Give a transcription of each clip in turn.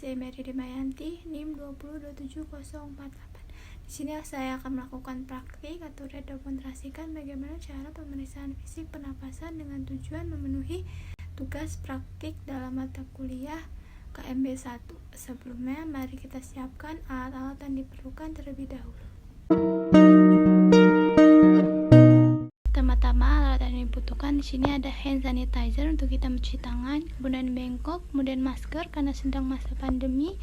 saya Mary Dimayanti, NIM 2027048. Di sini saya akan melakukan praktik atau mendemonstrasikan bagaimana cara pemeriksaan fisik pernapasan dengan tujuan memenuhi tugas praktik dalam mata kuliah KMB 1. Sebelumnya, mari kita siapkan alat-alat yang diperlukan terlebih dahulu. Pertama-tama, alat yang dibutuhkan di sini ada hand sanitizer untuk kita mencuci tangan, kemudian bengkok, kemudian masker karena sedang masa pandemi,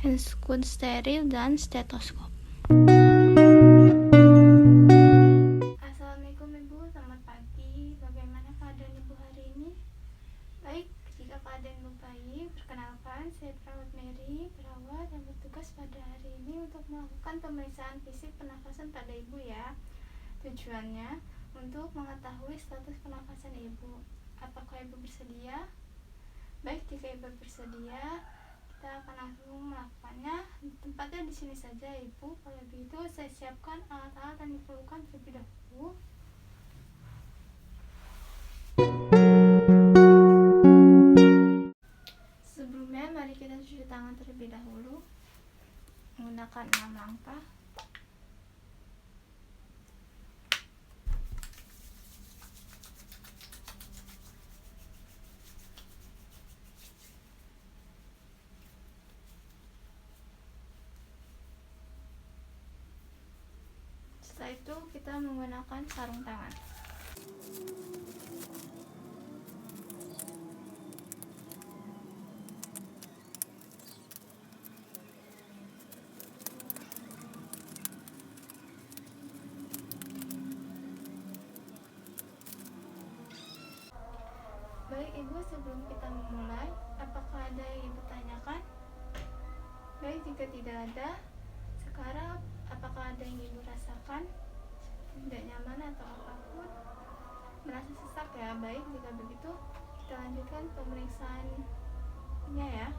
handscoon steril, dan stetoskop. Assalamualaikum Ibu, selamat pagi. Bagaimana keadaan Ibu hari ini? Baik, jika keadaan Ibu baik, perkenalkan saya perawat Mary, perawat yang bertugas pada hari ini untuk melakukan pemeriksaan fisik pernafasan pada Ibu ya. Tujuannya untuk mengetahui status pernafasan Ibu. Apakah Ibu bersedia? Baik, jika Ibu bersedia, kita akan langsung melakukannya. Tempatnya di sini saja Ibu. Kalau begitu saya siapkan alat-alat yang diperlukan terlebih dahulu. Sebelumnya mari kita cuci tangan terlebih dahulu menggunakan 6 langkah. Setelah itu kita menggunakan sarung tangan. Baik Ibu, sebelum kita memulai, apakah ada yang Ibu tanyakan? Baik, jika tidak ada, sekarang apakah ada yang Ibu rasakan tidak nyaman atau apapun? Merasa sesak ya? Baik, jika begitu kita lanjutkan pemeriksaannya ya.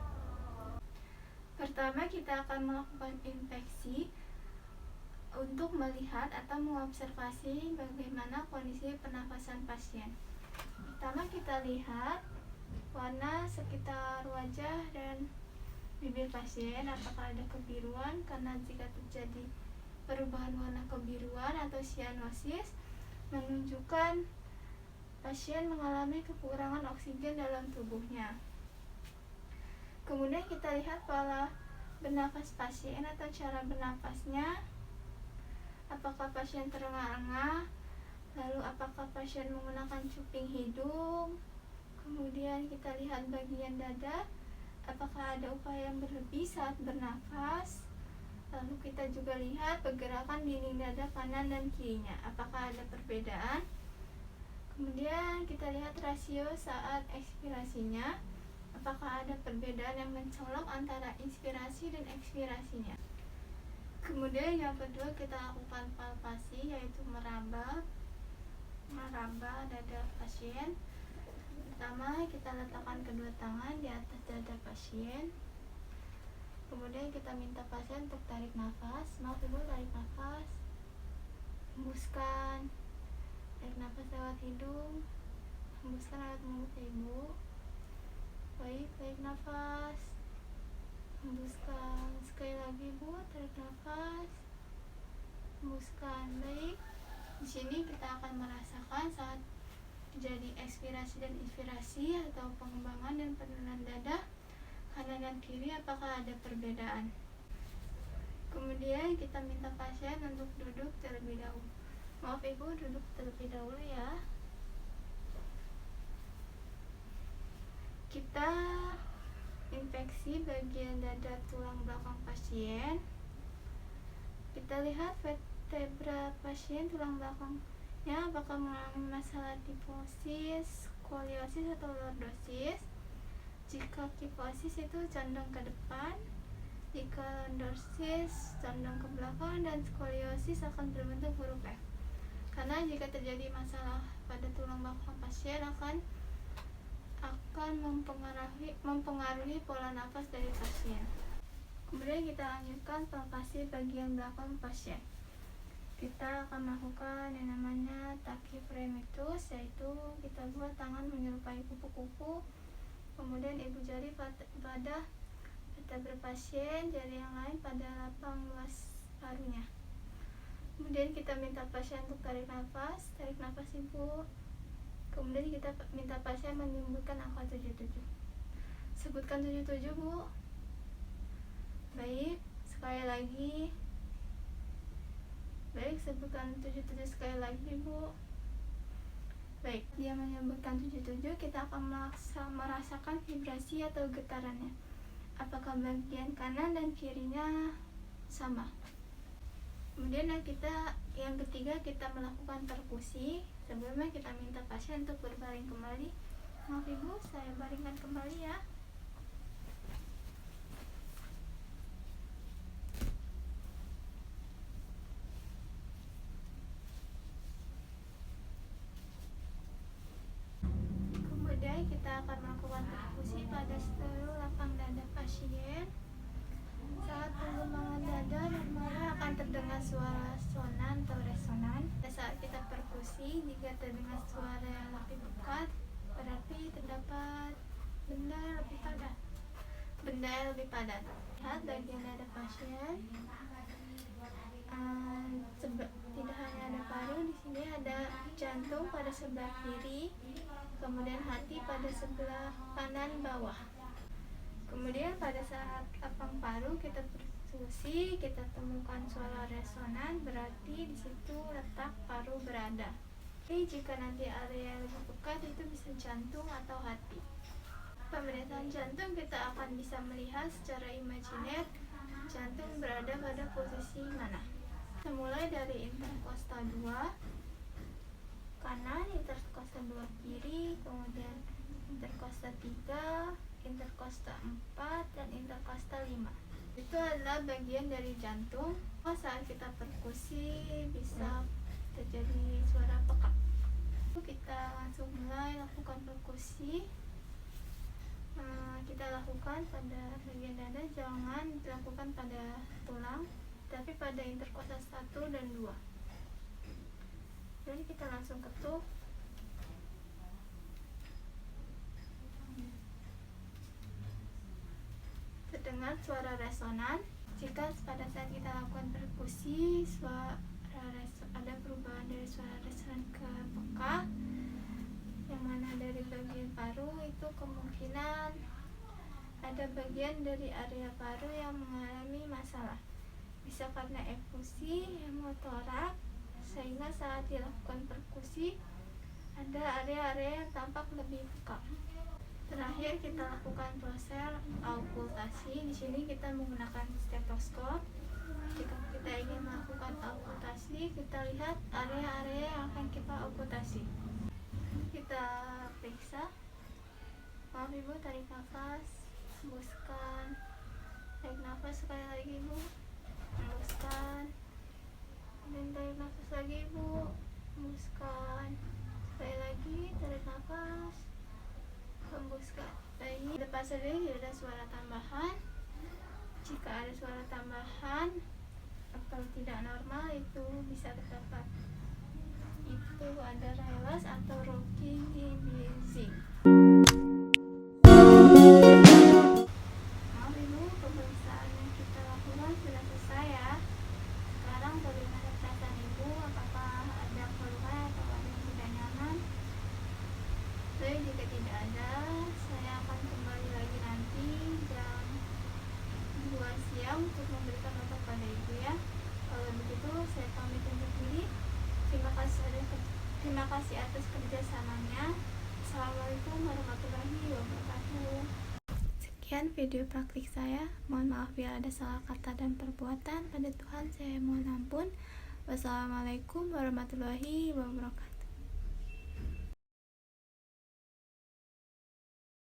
Pertama, kita akan melakukan infeksi untuk melihat atau mengobservasi bagaimana kondisi pernapasan pasien. Pertama, kita lihat warna sekitar wajah dan bibir pasien, apakah ada kebiruan, karena jika terjadi perubahan warna kebiruan atau cyanosis menunjukkan pasien mengalami kekurangan oksigen dalam tubuhnya. Kemudian kita lihat pola bernafas pasien atau cara bernafasnya, apakah pasien terengah-engah, lalu apakah pasien menggunakan cuping hidung. Kemudian kita lihat bagian dada, apakah ada upaya yang berlebih saat bernafas. Lalu kita juga lihat pergerakan dinding dada kanan dan kirinya, apakah ada perbedaan. Kemudian kita lihat rasio saat ekspirasinya, apakah ada perbedaan yang mencolok antara inspirasi dan ekspirasinya. Kemudian yang kedua, kita lakukan palpasi, yaitu meraba dada pasien. Pertama, kita letakkan kedua tangan di atas dada pasien. Kemudian kita minta pasien untuk tarik nafas. Maaf Ibu, tarik nafas. Hembuskan. Tarik nafas lewat hidung. Hembuskan lewat mulut Ibu. Baik, tarik nafas. Hembuskan. Sekali lagi Ibu, tarik nafas. Hembuskan. Baik. Di sini kita akan merasakan saat terjadi ekspirasi dan inspirasi atau pengembangan dan penurunan dada kanan dan kiri, apakah ada perbedaan. Kemudian kita minta pasien untuk duduk terlebih dahulu. Maaf Ibu, duduk terlebih dahulu ya. Kita infeksi bagian dada tulang belakang pasien. Kita lihat vertebra pasien tulang belakangnya apakah mengalami masalah kifosis, skoliosis atau lordosis. Jika kifosis itu condong ke depan, jika lordosis condong ke belakang, dan skoliosis akan berbentuk huruf F. Karena jika terjadi masalah pada tulang belakang pasien akan mempengaruhi pola nafas dari pasien. Kemudian kita lanjutkan palpasi bagian belakang pasien. Kita akan melakukan yang namanya tachyphrematus, yaitu kita buat tangan menyerupai kupu-kupu. Kemudian ibu jari pada vertebra pasien, jari yang lain pada lapang luas parunya. Kemudian kita minta pasien untuk tarik nafas ibu. Kemudian kita minta pasien menimbulkan angka 77. Sebutkan 77 bu. Baik, sekali lagi. Baik, sebutkan 77 sekali lagi bu. Baik, dia menyebutkan 77, kita akan merasakan vibrasi atau getarannya. Apakah bagian kanan dan kirinya sama? Kemudian yang ketiga kita melakukan perkusi. Sebelumnya kita minta pasien untuk berbaring kembali. Maaf ibu, saya baringkan kembali ya. Kemudian kita akan melakukan perkusi pada seluruh lapang dada pasien. Saat pengembangan dada normalnya akan terdengar suara sonan atau resonan. Saat kita perkusi, jika terdengar suara yang lebih pekat, berarti terdapat benda yang lebih padat. Lihat bagian dada pasien. Tidak hanya ada paru, di sini ada jantung pada sebelah kiri, kemudian hati pada sebelah kanan bawah. Kemudian pada saat lapang paru kita perkusi, kita temukan suara resonan, berarti di situ letak paru berada. Jadi jika nanti area yang lebih pekat itu bisa jantung atau hati. Pemeriksaan jantung kita akan bisa melihat secara imajiner jantung berada pada posisi mana. Kita mulai dari interkostal 2 kanan, interkostal 2 kiri, kemudian interkostal 3, interkostal 4, dan interkostal 5. Itu adalah bagian dari jantung. Saat kita perkusi bisa terjadi suara pekat. Kita langsung mulai lakukan perkusi. Kita lakukan pada bagian dada, jangan dilakukan pada tulang, tapi pada interkostal 1 dan 2. Jadi kita langsung ketuk. Terdengar suara resonan. Jika pada saat kita lakukan perkusi ada perubahan dari suara resonan ke peka, yang mana dari bagian paru, itu kemungkinan ada bagian dari area paru yang mengalami masalah. Bisa karena efusi hemotorak, sehingga saat dilakukan perkusi ada area-area yang tampak lebih peka. Terakhir kita lakukan proses aukultasi. Di sini kita menggunakan stetoskop. Jika kita ingin melakukan aukultasi, kita lihat area-area yang akan kita aukultasi. Kita periksa. Maaf ibu, tarik nafas, hembuskan. Tarik nafas sekali lagi ibu, hembuskan. Dan tarik nafas lagi ibu, hembuskan. Sekali lagi, tarik nafas, hembuskan. Baik, lepas saja ada suara tambahan. Jika ada suara tambahan atau tidak normal, itu bisa terdapat. Itu ada relas atau rocking breathing. Maaf ibu, pemeriksaan yang kita lakukan sudah selesai ya. Sekarang bagaimana perasaan ibu? Apakah ada keluhan atau ada yang tidak nyaman? Baik, jika tidak ada, saya akan kembali lagi nanti jam 2 siang untuk memberikan obat pada ibu ya. Kalau begitu saya pamit undur diri. Terima kasih atas kerjasamanya. Assalamualaikum warahmatullahi wabarakatuh. Sekian video praktik saya. Mohon maaf bila ada salah kata dan perbuatan. Pada Tuhan saya mohon ampun. Wassalamualaikum warahmatullahi wabarakatuh.